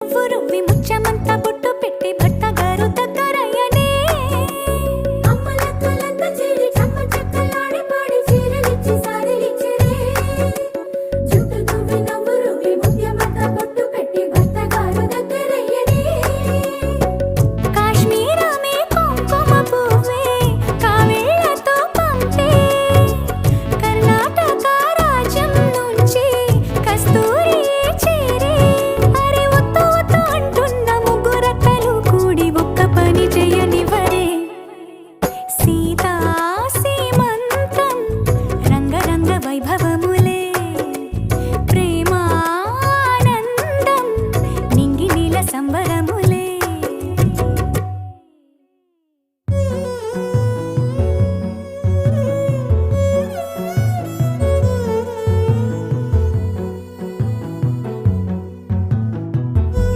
రువ్వి ముత్యమంతా బొట్టు పెట్టి భర్త గారు దగ్గరయ్యనే అమ్మలక్కలంత చేరి చమ్మ చక్కలాడి పాడి చీరలిచ్చి సారీలిచ్చిరే జుట్టు దువ్వి నవ్వు రువ్వి ముత్యమంతా బొట్టు పెట్టి భర్త గారు దగ్గరయ్యనే కాశ్మీరమే కుంకుమ పువ్వే కావేళ్లతో పంపే కర్ణాటక రాజ్యం నుంచి కస్తూరి చేరే అరే ఒత్తు ఒత్తు అంటున్న ముగ్గురక్కలు కూడి ఒక్క పని చేయనివ్వరే సీతా సీమంతం రంగరంగ వైభవములే ప్రేమానందం నింగి నీల సంబర